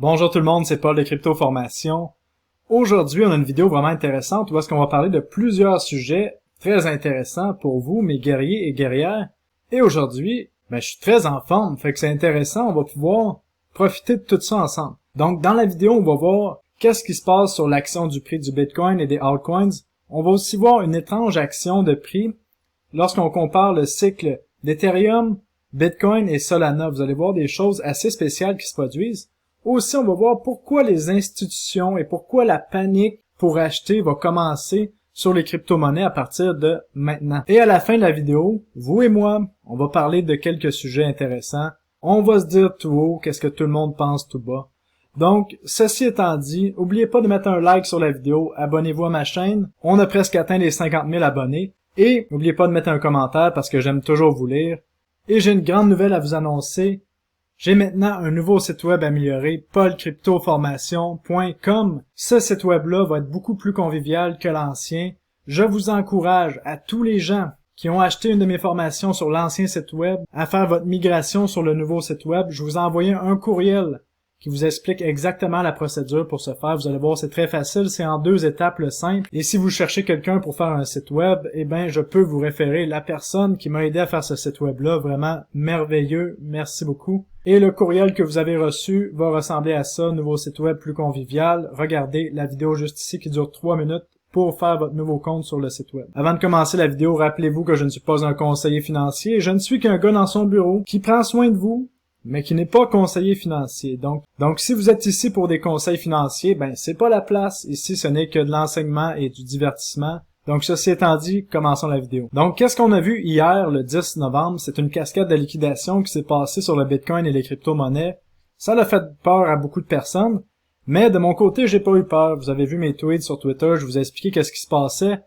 Bonjour tout le monde, c'est Paul de Crypto Formation. Aujourd'hui, on a une vidéo vraiment intéressante où est-ce qu'on va parler de plusieurs sujets très intéressants pour vous, mes guerriers et guerrières. Et aujourd'hui, je suis très en forme, fait que c'est intéressant, on va pouvoir profiter de tout ça ensemble. Donc, dans la vidéo, on va voir qu'est-ce qui se passe sur l'action du prix du Bitcoin et des altcoins. On va aussi voir une étrange action de prix lorsqu'on compare le cycle d'Ethereum, Bitcoin et Solana. Vous allez voir des choses assez spéciales qui se produisent. Aussi, on va voir pourquoi les institutions et pourquoi la panique pour acheter va commencer sur les crypto-monnaies à partir de maintenant. Et à la fin de la vidéo, vous et moi, on va parler de quelques sujets intéressants. On va se dire tout haut qu'est-ce que tout le monde pense tout bas. Donc, ceci étant dit, n'oubliez pas de mettre un like sur la vidéo, abonnez-vous à ma chaîne. On a presque atteint les 50 000 abonnés. Et n'oubliez pas de mettre un commentaire parce que j'aime toujours vous lire. Et j'ai une grande nouvelle à vous annoncer. J'ai maintenant un nouveau site web amélioré, paulcryptoformation.com. Ce site web-là va être beaucoup plus convivial que l'ancien. Je vous encourage à tous les gens qui ont acheté une de mes formations sur l'ancien site web à faire votre migration sur le nouveau site web. Je vous ai envoyé un courriel qui vous explique exactement la procédure pour ce faire. Vous allez voir, c'est très facile, c'est en 2 étapes le simple. Et si vous cherchez quelqu'un pour faire un site web, je peux vous référer la personne qui m'a aidé à faire ce site web-là. Vraiment merveilleux, merci beaucoup. Et le courriel que vous avez reçu va ressembler à ça, nouveau site web plus convivial. Regardez la vidéo juste ici qui dure 3 minutes pour faire votre nouveau compte sur le site web. Avant de commencer la vidéo, rappelez-vous que je ne suis pas un conseiller financier, je ne suis qu'un gars dans son bureau qui prend soin de vous, mais qui n'est pas conseiller financier. Donc si vous êtes ici pour des conseils financiers, c'est pas la place. Ici, ce n'est que de l'enseignement et du divertissement. Donc, ceci étant dit, commençons la vidéo. Donc, qu'est-ce qu'on a vu hier, le 10 novembre? C'est une cascade de liquidation qui s'est passée sur le Bitcoin et les crypto-monnaies. Ça a fait peur à beaucoup de personnes. Mais de mon côté, j'ai pas eu peur. Vous avez vu mes tweets sur Twitter, je vous ai expliqué qu'est-ce qui se passait.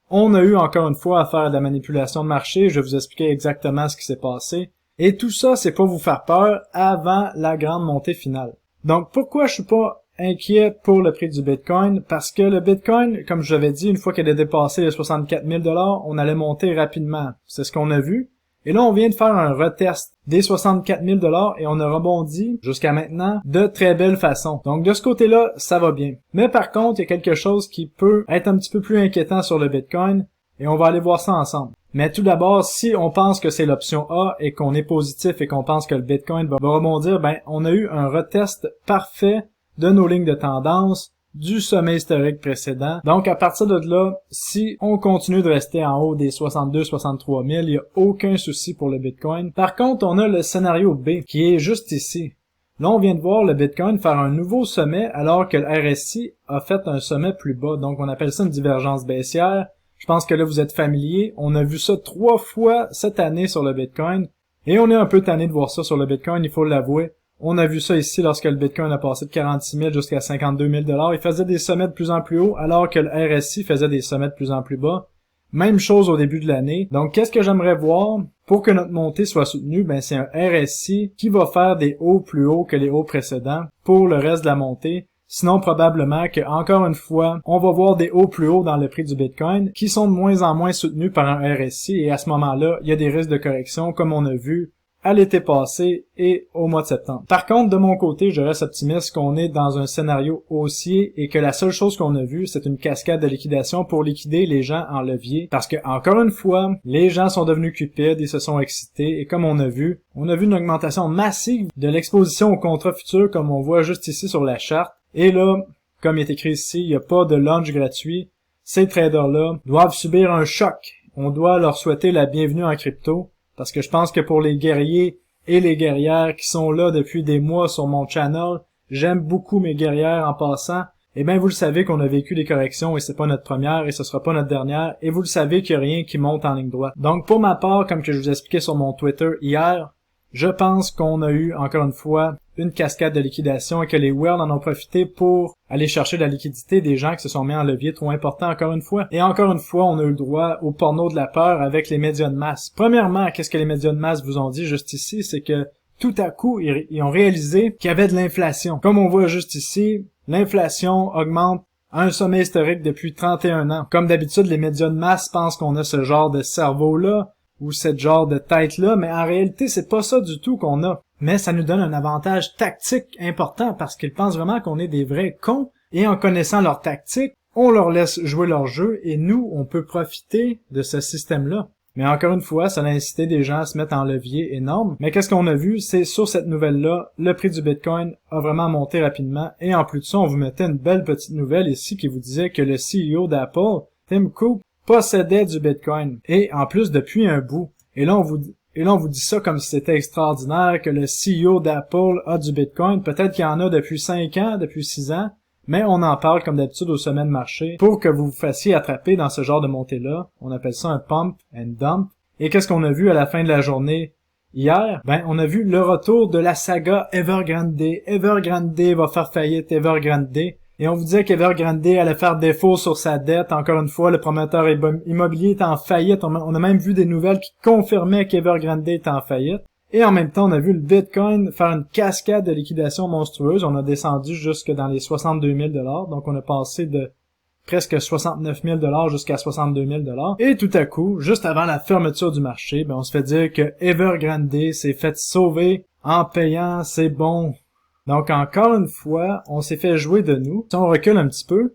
On a eu encore une fois à faire de la manipulation de marché. Je vais vous expliquer exactement ce qui s'est passé. Et tout ça, c'est pour vous faire peur avant la grande montée finale. Donc, pourquoi je suis pas inquiet pour le prix du Bitcoin? Parce que le Bitcoin, comme je l'avais dit, une fois qu'elle a dépassé les 64 000 $, on allait monter rapidement. C'est ce qu'on a vu. Et là, on vient de faire un retest des 64 000 $ et on a rebondi jusqu'à maintenant de très belle façon. Donc, de ce côté-là, ça va bien. Mais par contre, il y a quelque chose qui peut être un petit peu plus inquiétant sur le Bitcoin et on va aller voir ça ensemble. Mais tout d'abord, si on pense que c'est l'option A et qu'on est positif et qu'on pense que le Bitcoin va rebondir, on a eu un retest parfait de nos lignes de tendance du sommet historique précédent. Donc, à partir de là, si on continue de rester en haut des 62-63 000, il n'y a aucun souci pour le Bitcoin. Par contre, on a le scénario B qui est juste ici. Là, on vient de voir le Bitcoin faire un nouveau sommet alors que le RSI a fait un sommet plus bas. Donc, on appelle ça une divergence baissière. Je pense que là, vous êtes familier. On a vu ça 3 fois cette année sur le Bitcoin. Et on est un peu tanné de voir ça sur le Bitcoin, il faut l'avouer. On a vu ça ici lorsque le Bitcoin a passé de 46 000 jusqu'à 52 000 $. Il faisait des sommets de plus en plus haut, alors que le RSI faisait des sommets de plus en plus bas. Même chose au début de l'année. Donc, qu'est-ce que j'aimerais voir pour que notre montée soit soutenue? C'est un RSI qui va faire des hauts plus hauts que les hauts précédents pour le reste de la montée. Sinon, probablement que, encore une fois, on va voir des hauts plus hauts dans le prix du Bitcoin qui sont de moins en moins soutenus par un RSI et à ce moment-là, il y a des risques de correction comme on a vu à l'été passé et au mois de septembre. Par contre, de mon côté, je reste optimiste qu'on est dans un scénario haussier et que la seule chose qu'on a vue, c'est une cascade de liquidation pour liquider les gens en levier. Parce que, encore une fois, les gens sont devenus cupides, ils se sont excités et comme on a vu une augmentation massive de l'exposition aux contrats futurs comme on voit juste ici sur la charte. Et là, comme il est écrit ici, il n'y a pas de launch gratuit. Ces traders-là doivent subir un choc. On doit leur souhaiter la bienvenue en crypto. Parce que je pense que pour les guerriers et les guerrières qui sont là depuis des mois sur mon channel, j'aime beaucoup mes guerrières en passant. Vous le savez qu'on a vécu des corrections et c'est pas notre première et ce sera pas notre dernière. Et vous le savez qu'il n'y a rien qui monte en ligne droite. Donc pour ma part, comme que je vous expliquais sur mon Twitter hier, je pense qu'on a eu, encore une fois, une cascade de liquidation et que les whales en ont profité pour aller chercher la liquidité des gens qui se sont mis en levier trop important encore une fois. Et encore une fois, on a eu le droit au porno de la peur avec les médias de masse. Premièrement, qu'est-ce que les médias de masse vous ont dit juste ici? C'est que tout à coup, ils ont réalisé qu'il y avait de l'inflation. Comme on voit juste ici, l'inflation augmente à un sommet historique depuis 31 ans. Comme d'habitude, les médias de masse pensent qu'on a ce genre de cerveau-là ou cette genre de tête-là, mais en réalité, c'est pas ça du tout qu'on a. mais ça nous donne un avantage tactique important parce qu'ils pensent vraiment qu'on est des vrais cons, et en connaissant leur tactique, on leur laisse jouer leur jeu, et nous, on peut profiter de ce système-là. Mais encore une fois, ça a incité des gens à se mettre en levier énorme. Mais qu'est-ce qu'on a vu? C'est sur cette nouvelle-là, le prix du Bitcoin a vraiment monté rapidement. Et en plus de ça, on vous mettait une belle petite nouvelle ici qui vous disait que le CEO d'Apple, Tim Cook, possédait du Bitcoin. Et en plus, depuis un bout. Et là, on vous dit ça comme si c'était extraordinaire que le CEO d'Apple a du Bitcoin. Peut-être qu'il y en a depuis 5 ans, depuis 6 ans. Mais on en parle comme d'habitude au sommet de marché pour que vous vous fassiez attraper dans ce genre de montée-là. On appelle ça un pump and dump. Et qu'est-ce qu'on a vu à la fin de la journée hier? Ben, on a vu le retour de la saga Evergrande. Evergrande va faire faillite, Evergrande. Et on vous disait qu'Evergrande allait faire défaut sur sa dette. Encore une fois, le promoteur immobilier est en faillite. On a même vu des nouvelles qui confirmaient qu'Evergrande était en faillite. Et en même temps, on a vu le Bitcoin faire une cascade de liquidation monstrueuse. On a descendu jusque dans les 62 000 $. Donc, on a passé de presque 69 000 $ jusqu'à 62 000 $. Et tout à coup, juste avant la fermeture du marché, ben, on se fait dire que Evergrande s'est fait sauver en payant ses bons. Donc, encore une fois, on s'est fait jouer de nous. Si on recule un petit peu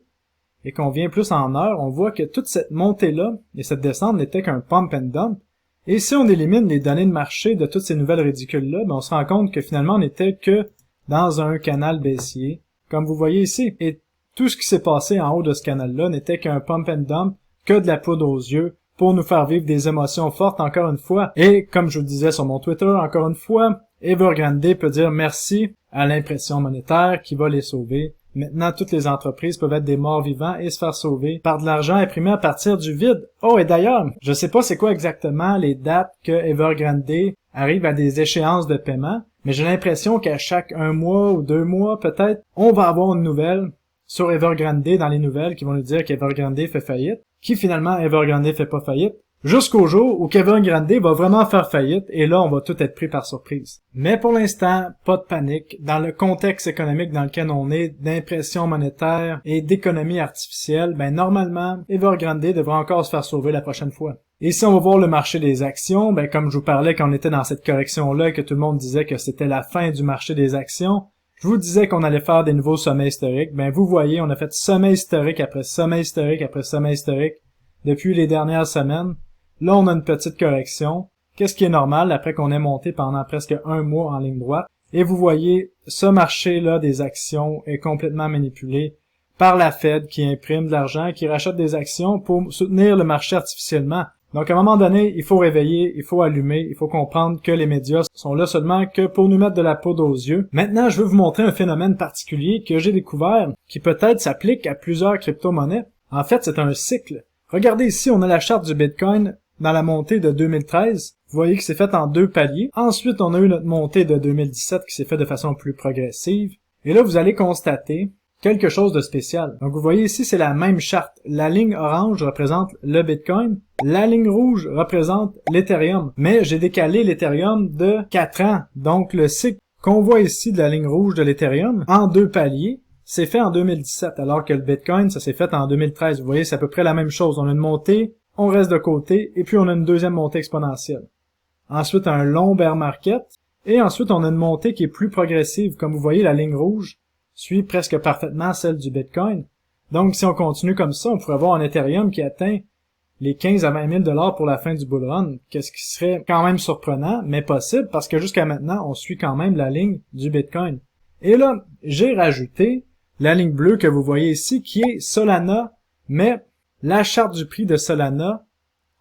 et qu'on vient plus en heure, on voit que toute cette montée-là et cette descente n'était qu'un pump and dump. Et si on élimine les données de marché de toutes ces nouvelles ridicules-là, ben on se rend compte que finalement on n'était que dans un canal baissier, comme vous voyez ici. Et tout ce qui s'est passé en haut de ce canal-là n'était qu'un pump and dump, que de la poudre aux yeux, pour nous faire vivre des émotions fortes encore une fois. Et comme je vous disais sur mon Twitter, encore une fois, Evergrande peut dire merci à l'impression monétaire qui va les sauver. Maintenant, toutes les entreprises peuvent être des morts vivants et se faire sauver par de l'argent imprimé à partir du vide. Oh, et d'ailleurs, je sais pas c'est quoi exactement les dates que Evergrande arrive à des échéances de paiement, mais j'ai l'impression qu'à chaque 1 mois ou 2 mois, peut-être, on va avoir une nouvelle sur Evergrande dans les nouvelles qui vont nous dire qu'Evergrande fait faillite, qui finalement Evergrande fait pas faillite, jusqu'au jour où Evergrande va vraiment faire faillite, et là, on va tout être pris par surprise. Mais pour l'instant, pas de panique. Dans le contexte économique dans lequel on est, d'impression monétaire et d'économie artificielle, ben normalement, Evergrande devrait encore se faire sauver la prochaine fois. Et si on va voir le marché des actions, ben comme je vous parlais quand on était dans cette correction-là et que tout le monde disait que c'était la fin du marché des actions, je vous disais qu'on allait faire des nouveaux sommets historiques. Ben vous voyez, on a fait sommet historique après sommet historique après sommet historique depuis les dernières semaines. Là, on a une petite correction. Qu'est-ce qui est normal après qu'on ait monté pendant presque 1 mois en ligne droite? Et vous voyez, ce marché-là des actions est complètement manipulé par la Fed qui imprime de l'argent, qui rachète des actions pour soutenir le marché artificiellement. Donc, à un moment donné, il faut réveiller, il faut allumer, il faut comprendre que les médias sont là seulement que pour nous mettre de la poudre aux yeux. Maintenant, je veux vous montrer un phénomène particulier que j'ai découvert, qui peut-être s'applique à plusieurs crypto-monnaies. En fait, c'est un cycle. Regardez ici, on a la charte du Bitcoin dans la montée de 2013. Vous voyez que c'est fait en 2 paliers. Ensuite, on a eu notre montée de 2017 qui s'est fait de façon plus progressive. Et là, vous allez constater quelque chose de spécial. Donc, vous voyez ici, c'est la même charte. La ligne orange représente le Bitcoin. La ligne rouge représente l'Ethereum. Mais j'ai décalé l'Ethereum de 4 ans. Donc, le cycle qu'on voit ici de la ligne rouge de l'Ethereum en 2 paliers, c'est fait en 2017, alors que le Bitcoin, ça s'est fait en 2013. Vous voyez, c'est à peu près la même chose. On a une montée, on reste de côté, et puis on a une deuxième montée exponentielle. Ensuite, un long bear market, et ensuite, on a une montée qui est plus progressive. Comme vous voyez, la ligne rouge suit presque parfaitement celle du Bitcoin. Donc, si on continue comme ça, on pourrait avoir un Ethereum qui atteint les 15 à 20 000 $ pour la fin du bull run, qu'est-ce qui serait quand même surprenant, mais possible, parce que jusqu'à maintenant, on suit quand même la ligne du Bitcoin. Et là, j'ai rajouté la ligne bleue que vous voyez ici, qui est Solana, mais la charte du prix de Solana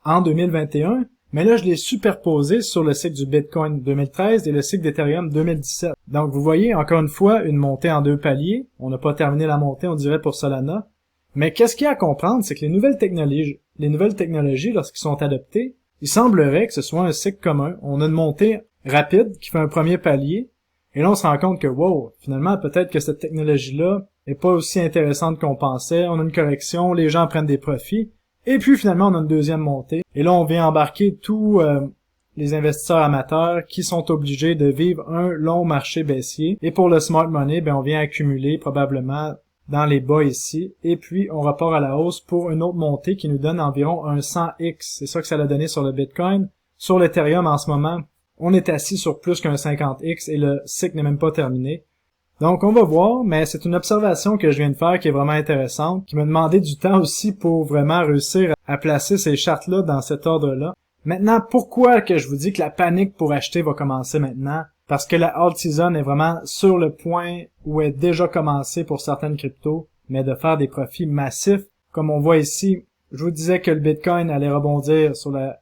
en 2021, mais là, je l'ai superposée sur le cycle du Bitcoin 2013 et le cycle d'Ethereum 2017. Donc, vous voyez, encore une fois, une montée en 2 paliers. On n'a pas terminé la montée, on dirait, pour Solana. Mais qu'est-ce qu'il y a à comprendre, c'est que les nouvelles technologies, lorsqu'ils sont adoptées, il semblerait que ce soit un cycle commun. On a une montée rapide qui fait un premier palier, et là, on se rend compte que, wow, finalement, peut-être que cette technologie-là est pas aussi intéressante qu'on pensait. On a une correction, les gens prennent des profits. Et puis, finalement, on a une deuxième montée. Et là, on vient embarquer tous les investisseurs amateurs qui sont obligés de vivre un long marché baissier. Et pour le smart money, ben, on vient accumuler probablement dans les bas ici. Et puis, on repart à la hausse pour une autre montée qui nous donne environ un 100x. C'est ça que ça a donné sur le Bitcoin. Sur l'Ethereum, en ce moment, on est assis sur plus qu'un 50x et le cycle n'est même pas terminé. Donc on va voir, mais c'est une observation que je viens de faire qui est vraiment intéressante, qui m'a demandé du temps aussi pour vraiment réussir à placer ces chartes-là dans cet ordre-là. Maintenant, pourquoi que je vous dis que la panique pour acheter va commencer maintenant? Parce que la alt season est vraiment sur le point où est déjà commencé pour certaines cryptos, mais de faire des profits massifs, comme on voit ici. Je vous disais que le Bitcoin allait rebondir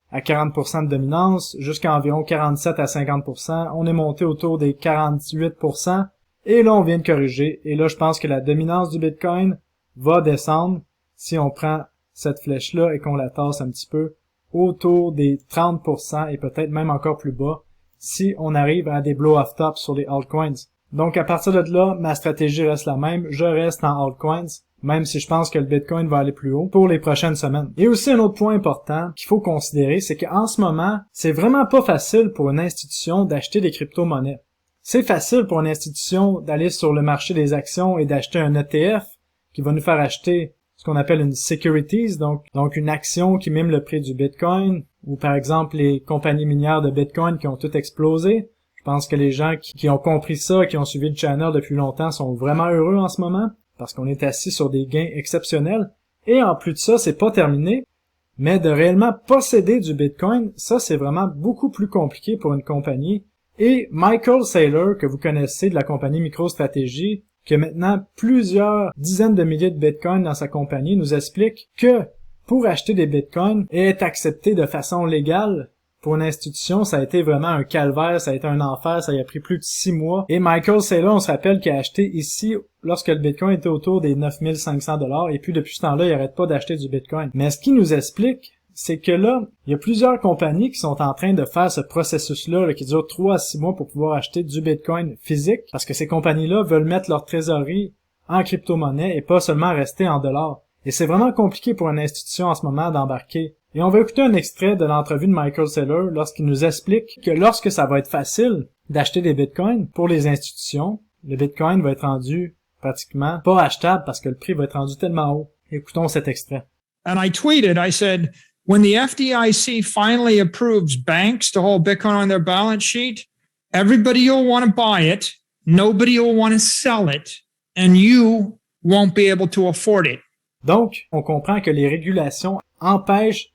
à 40% de dominance, jusqu'à environ 47 à 50%. On est monté autour des 48%. Et là, on vient de corriger. Et là, je pense que la dominance du Bitcoin va descendre si on prend cette flèche-là et qu'on la tasse un petit peu autour des 30% et peut-être même encore plus bas si on arrive à des blow-off tops sur les altcoins. Donc, à partir de là, ma stratégie reste la même. Je reste en altcoins, même si je pense que le Bitcoin va aller plus haut pour les prochaines semaines. Et aussi, un autre point important qu'il faut considérer, c'est qu'en ce moment, c'est vraiment pas facile pour une institution d'acheter des crypto-monnaies. C'est facile pour une institution d'aller sur le marché des actions et d'acheter un ETF qui va nous faire acheter ce qu'on appelle une securities, donc une action qui mime le prix du Bitcoin, ou par exemple les compagnies minières de Bitcoin qui ont toutes explosé. Je pense que les gens qui ont compris ça, qui ont suivi le channel depuis longtemps sont vraiment heureux en ce moment, parce qu'on est assis sur des gains exceptionnels. Et en plus de ça, c'est pas terminé, mais de réellement posséder du Bitcoin, ça c'est vraiment beaucoup plus compliqué pour une compagnie. Et Michael Saylor, que vous connaissez de la compagnie MicroStrategy, qui a maintenant plusieurs dizaines de milliers de bitcoins dans sa compagnie, nous explique que pour acheter des bitcoins et être accepté de façon légale pour une institution, ça a été vraiment un calvaire, ça a été un enfer, ça y a pris plus de 6 mois. Et Michael Saylor, on se rappelle qu'il a acheté ici lorsque le bitcoin était autour des 9500 $, et puis depuis ce temps-là, il arrête pas d'acheter du bitcoin. Mais ce qui nous explique, c'est que là, il y a plusieurs compagnies qui sont en train de faire ce processus-là qui dure 3 à 6 mois pour pouvoir acheter du Bitcoin physique, parce que ces compagnies-là veulent mettre leur trésorerie en crypto-monnaie et pas seulement rester en dollars. Et c'est vraiment compliqué pour une institution en ce moment d'embarquer. Et on va écouter un extrait de l'entrevue de Michael Saylor lorsqu'il nous explique que lorsque ça va être facile d'acheter des Bitcoins pour les institutions, le Bitcoin va être rendu pratiquement pas achetable parce que le prix va être rendu tellement haut. Écoutons cet extrait. And I tweeted, I said, when the FDIC finally approves banks to hold Bitcoin on their balance sheet, everybody will want to buy it, nobody will want to sell it, and you won't be able to afford it. Donc, on comprend que les régulations empêchent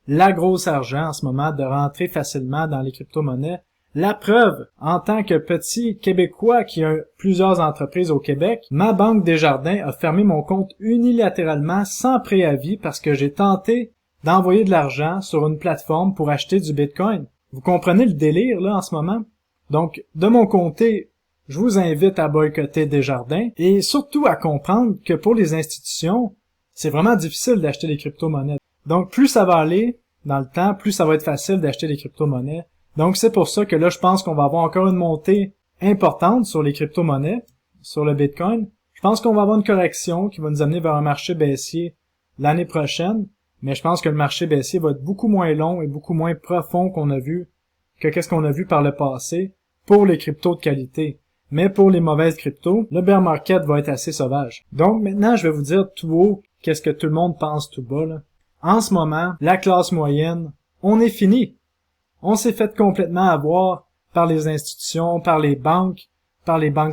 la grosse argent en ce moment de rentrer facilement dans les crypto-monnaies. La preuve, en tant que petit Québécois qui a plusieurs entreprises au Québec, ma banque Desjardins a fermé mon compte unilatéralement sans préavis parce que j'ai tenté d'envoyer de l'argent sur une plateforme pour acheter du Bitcoin. Vous comprenez le délire, là, en ce moment? Donc, de mon côté, je vous invite à boycotter Desjardins et surtout à comprendre que pour les institutions, c'est vraiment difficile d'acheter des crypto-monnaies. Donc, plus ça va aller dans le temps, plus ça va être facile d'acheter des crypto-monnaies. Donc, c'est pour ça que là, je pense qu'on va avoir encore une montée importante sur les crypto-monnaies, sur le Bitcoin. Je pense qu'on va avoir une correction qui va nous amener vers un marché baissier l'année prochaine. Mais je pense que le marché baissier va être beaucoup moins long et beaucoup moins profond qu'est-ce qu'on a vu par le passé pour les cryptos de qualité. Mais pour les mauvaises cryptos, le bear market va être assez sauvage. Donc maintenant, je vais vous dire tout haut qu'est-ce que tout le monde pense tout bas, là. En ce moment, la classe moyenne, on est fini. On s'est fait complètement avoir par les institutions, par les banques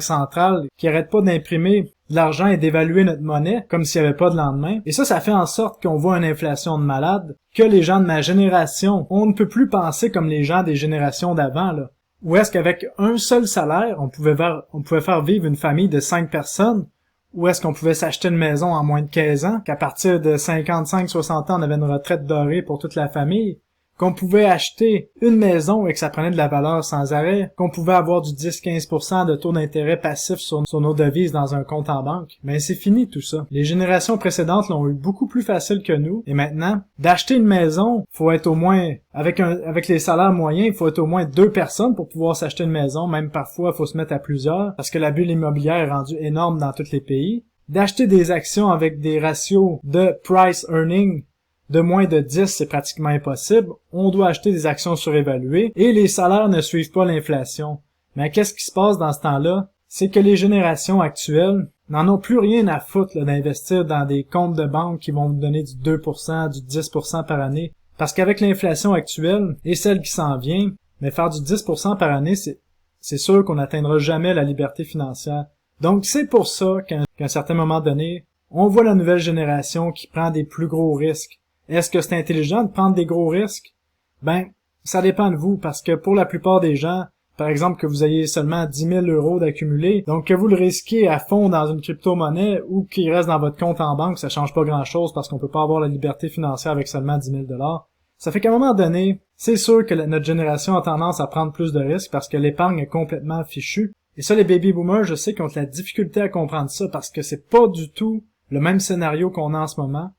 centrales qui arrêtent pas d'imprimer de l'argent et d'évaluer notre monnaie comme s'il n'y avait pas de lendemain. Et ça fait en sorte qu'on voit une inflation de malade, que les gens de ma génération, on ne peut plus penser comme les gens des générations d'avant, là. Où est-ce qu'avec un seul salaire, on pouvait faire vivre une famille de 5 personnes, ou est-ce qu'on pouvait s'acheter une maison en moins de 15 ans, qu'à partir de 55-60 ans, on avait une retraite dorée pour toute la famille, qu'on pouvait acheter une maison et que ça prenait de la valeur sans arrêt, qu'on pouvait avoir du 10-15% de taux d'intérêt passif sur nos devises dans un compte en banque. Mais c'est fini tout ça. Les générations précédentes l'ont eu beaucoup plus facile que nous, et maintenant, d'acheter une maison, faut être au moins, avec les salaires moyens, il faut être au moins 2 personnes pour pouvoir s'acheter une maison, même parfois il faut se mettre à plusieurs, parce que la bulle immobilière est rendue énorme dans tous les pays. D'acheter des actions avec des ratios de price earning de moins de 10, c'est pratiquement impossible. On doit acheter des actions surévaluées et les salaires ne suivent pas l'inflation. Mais qu'est-ce qui se passe dans ce temps-là? C'est que les générations actuelles n'en ont plus rien à foutre d'investir dans des comptes de banque qui vont vous donner du 2%, du 10% par année. Parce qu'avec l'inflation actuelle et celle qui s'en vient, Mais faire du 10% par année, c'est sûr qu'on n'atteindra jamais la liberté financière. Donc c'est pour ça qu'à un certain moment donné, on voit la nouvelle génération qui prend des plus gros risques. Est-ce que c'est intelligent de prendre des gros risques? Ben, ça dépend de vous, parce que pour la plupart des gens, par exemple que vous ayez seulement 10 000 € d'accumulés, donc que vous le risquez à fond dans une crypto-monnaie ou qu'il reste dans votre compte en banque, ça change pas grand-chose parce qu'on peut pas avoir la liberté financière avec seulement 10 000 $. Ça fait qu'à un moment donné, c'est sûr que notre génération a tendance à prendre plus de risques parce que l'épargne est complètement fichue. Et ça, les baby boomers, je sais qu'ils ont de la difficulté à comprendre ça parce que c'est pas du tout le même scénario qu'on a en ce moment.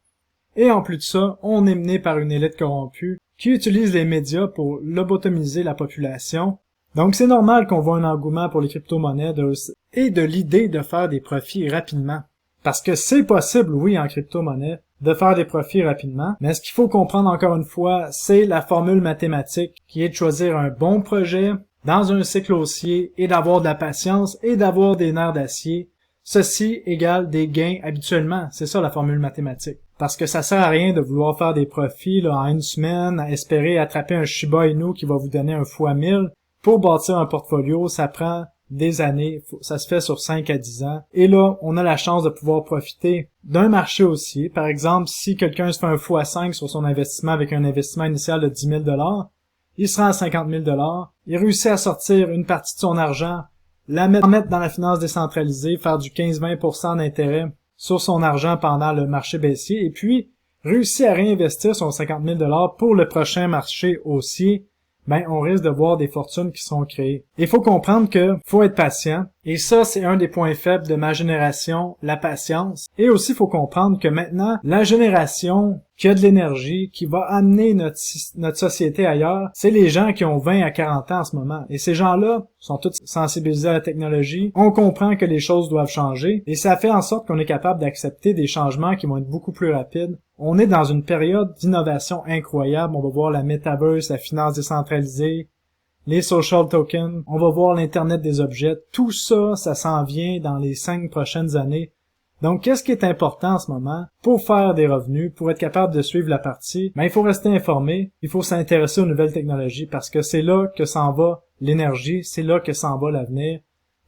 Et en plus de ça, on est mené par une élite corrompue qui utilise les médias pour lobotomiser la population. Donc c'est normal qu'on voit un engouement pour les crypto-monnaies et de l'idée de faire des profits rapidement. Parce que c'est possible, oui, en crypto-monnaie, de faire des profits rapidement, mais ce qu'il faut comprendre encore une fois, c'est la formule mathématique qui est de choisir un bon projet dans un cycle haussier et d'avoir de la patience et d'avoir des nerfs d'acier. Ceci égale des gains habituellement, c'est ça la formule mathématique. Parce que ça sert à rien de vouloir faire des profits là, en une semaine, à espérer attraper un Shiba Inu qui va vous donner un fois 1000. Pour bâtir un portfolio, ça prend des années, ça se fait sur 5 à 10 ans. Et là, on a la chance de pouvoir profiter d'un marché haussier. Par exemple, si quelqu'un se fait un x5 sur son investissement avec un investissement initial de 10 000 $, il se rend à 50 000 $, il réussit à sortir une partie de son argent, la mettre dans la finance décentralisée, faire du 15-20% d'intérêt sur son argent pendant le marché baissier, et puis réussit à réinvestir son 50 000 $ pour le prochain marché haussier, ben on risque de voir des fortunes qui sont créées. Il faut comprendre que faut être patient, et ça c'est un des points faibles de ma génération, la patience. Et aussi il faut comprendre que maintenant, la génération qui a de l'énergie, qui va amener notre société ailleurs, c'est les gens qui ont 20 à 40 ans en ce moment. Et ces gens-là sont tous sensibilisés à la technologie, on comprend que les choses doivent changer, et ça fait en sorte qu'on est capable d'accepter des changements qui vont être beaucoup plus rapides. On est dans une période d'innovation incroyable. On va voir la metaverse, la finance décentralisée, les social tokens, on va voir l'Internet des objets. Tout ça, ça s'en vient dans les 5 prochaines années. Donc, qu'est-ce qui est important en ce moment? Pour faire des revenus, pour être capable de suivre la partie, il faut rester informé, il faut s'intéresser aux nouvelles technologies parce que c'est là que s'en va l'énergie, c'est là que s'en va l'avenir.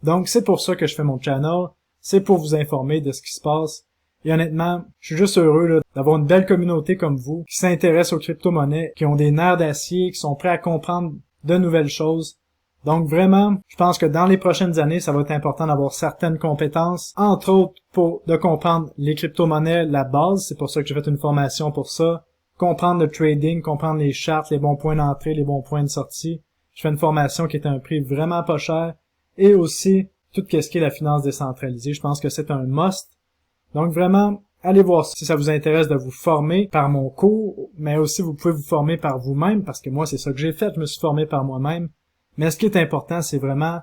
Donc, c'est pour ça que je fais mon channel, c'est pour vous informer de ce qui se passe. Et honnêtement, je suis juste heureux d'avoir une belle communauté comme vous qui s'intéresse aux crypto-monnaies, qui ont des nerfs d'acier, qui sont prêts à comprendre de nouvelles choses. Donc vraiment, je pense que dans les prochaines années, ça va être important d'avoir certaines compétences, entre autres de comprendre les crypto-monnaies, la base, c'est pour ça que j'ai fait une formation pour ça, comprendre le trading, comprendre les chartes, les bons points d'entrée, les bons points de sortie. Je fais une formation qui est à un prix vraiment pas cher, et aussi tout ce qui est la finance décentralisée. Je pense que c'est un must. Donc vraiment, allez voir si ça vous intéresse de vous former par mon cours, mais aussi vous pouvez vous former par vous-même, parce que moi c'est ça que j'ai fait, je me suis formé par moi-même. Mais ce qui est important, c'est vraiment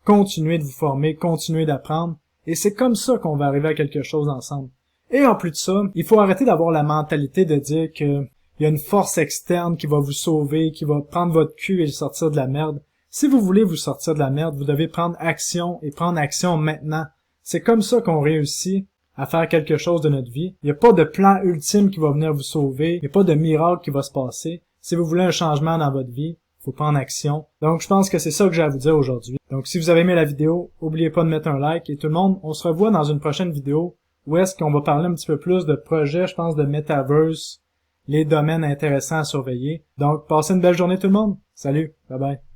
continuer de vous former, continuer d'apprendre, et c'est comme ça qu'on va arriver à quelque chose ensemble. Et en plus de ça, il faut arrêter d'avoir la mentalité de dire que il y a une force externe qui va vous sauver, qui va prendre votre cul et le sortir de la merde. Si vous voulez vous sortir de la merde, vous devez prendre action et prendre action maintenant. C'est comme ça qu'on réussit à faire quelque chose de notre vie. Il n'y a pas de plan ultime qui va venir vous sauver. Il n'y a pas de miracle qui va se passer. Si vous voulez un changement dans votre vie, il faut prendre action. Donc, je pense que c'est ça que j'ai à vous dire aujourd'hui. Donc, si vous avez aimé la vidéo, n'oubliez pas de mettre un like. Et tout le monde, on se revoit dans une prochaine vidéo où est-ce qu'on va parler un petit peu plus de projets, je pense, de metaverse, les domaines intéressants à surveiller. Donc, passez une belle journée tout le monde. Salut, bye bye.